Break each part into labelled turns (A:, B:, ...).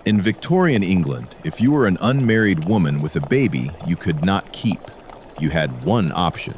A: In Victorian England, if you were an unmarried woman with a baby you could not keep, you had one option.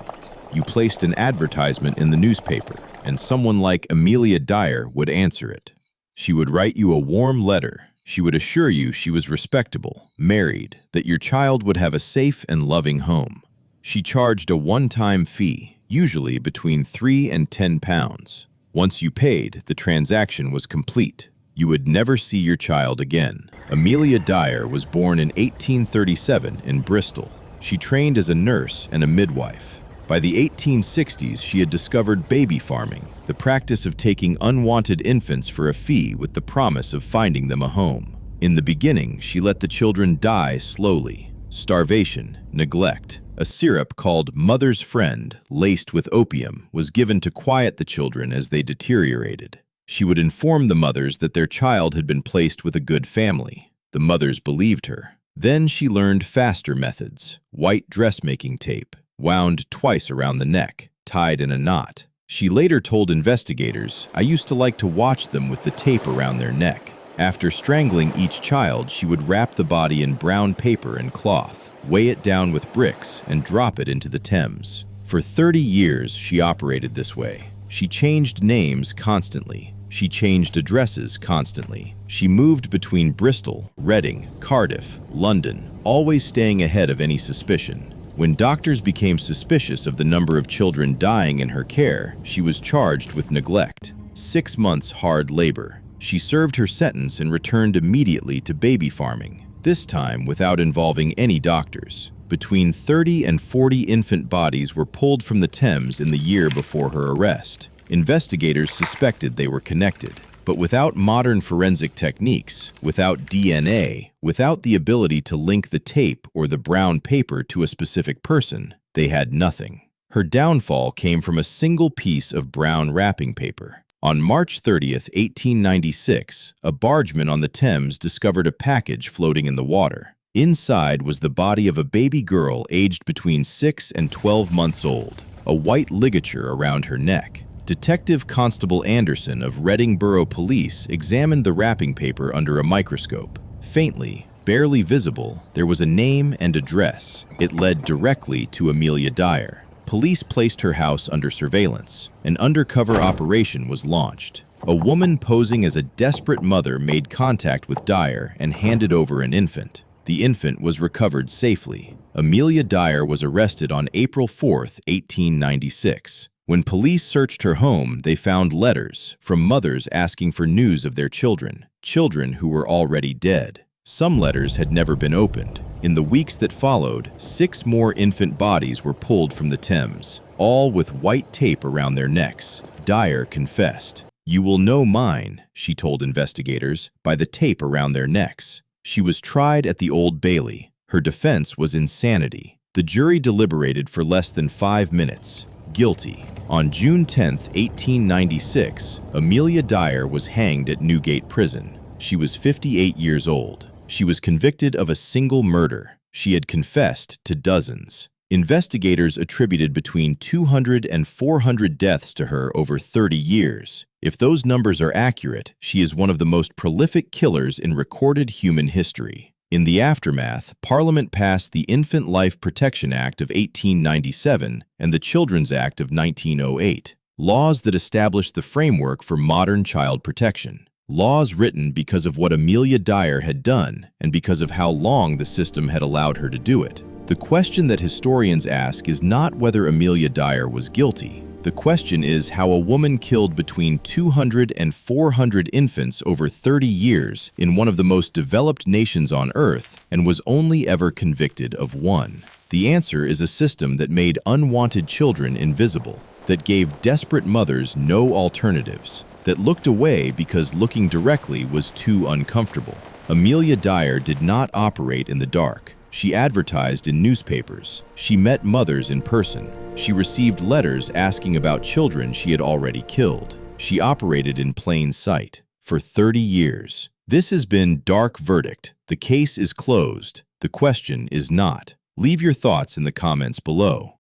A: You placed an advertisement in the newspaper, and someone like Amelia Dyer would answer it. She would write you a warm letter. She would assure you she was respectable, married, that your child would have a safe and loving home. She charged a one-time fee, usually between £3 and £10. Once you paid, the transaction was complete. You would never see your child again. Amelia Dyer was born in 1837 in Bristol. She trained as a nurse and a midwife. By the 1860s, she had discovered baby farming, the practice of taking unwanted infants for a fee with the promise of finding them a home. In the beginning, she let the children die slowly. Starvation, neglect. A syrup called Mother's Friend, laced with opium, was given to quiet the children as they deteriorated. She would inform the mothers that their child had been placed with a good family. The mothers believed her. Then she learned faster methods: white dressmaking tape, wound twice around the neck, tied in a knot. She later told investigators, "I used to like to watch them with the tape around their neck." After strangling each child, she would wrap the body in brown paper and cloth, weigh it down with bricks, and drop it into the Thames. For 30 years, she operated this way. She changed names constantly. She changed addresses constantly. She moved between Bristol, Reading, Cardiff, London, always staying ahead of any suspicion. When doctors became suspicious of the number of children dying in her care, she was charged with neglect. 6 months hard labor. She served her sentence and returned immediately to baby farming, this time without involving any doctors. Between 30 and 40 infant bodies were pulled from the Thames in the year before her arrest. Investigators suspected they were connected, but without modern forensic techniques, without DNA, without the ability to link the tape or the brown paper to a specific person, they had nothing. Her downfall came from a single piece of brown wrapping paper. On March 30th, 1896, a bargeman on the Thames discovered a package floating in the water. Inside was the body of a baby girl aged between 6 and 12 months old, a white ligature around her neck. Detective Constable Anderson of Reading Borough Police examined the wrapping paper under a microscope. Faintly, barely visible, there was a name and address. It led directly to Amelia Dyer. Police placed her house under surveillance. An undercover operation was launched. A woman posing as a desperate mother made contact with Dyer and handed over an infant. The infant was recovered safely. Amelia Dyer was arrested on April 4, 1896. When police searched her home, they found letters from mothers asking for news of their children who were already dead. Some letters had never been opened. In the weeks that followed, 6 more infant bodies were pulled from the Thames, all with white tape around their necks. Dyer confessed. "You will know mine," she told investigators, "by the tape around their necks." She was tried at the Old Bailey. Her defense was insanity. The jury deliberated for less than 5 minutes. Guilty. On June 10, 1896, Amelia Dyer was hanged at Newgate Prison. She was 58 years old. She was convicted of a single murder. She had confessed to dozens. Investigators attributed between 200 and 400 deaths to her over 30 years. If those numbers are accurate, she is one of the most prolific killers in recorded human history. In the aftermath, Parliament passed the Infant Life Protection Act of 1897 and the Children's Act of 1908, laws that established the framework for modern child protection. Laws written because of what Amelia Dyer had done and because of how long the system had allowed her to do it. The question that historians ask is not whether Amelia Dyer was guilty. The question is how a woman killed between 200 and 400 infants over 30 years in one of the most developed nations on Earth and was only ever convicted of one. The answer is a system that made unwanted children invisible, that gave desperate mothers no alternatives, that looked away because looking directly was too uncomfortable. Amelia Dyer did not operate in the dark. She advertised in newspapers. She met mothers in person. She received letters asking about children she had already killed. She operated in plain sight for 30 years. This has been Dark Verdict. The case is closed. The question is not. Leave your thoughts in the comments below.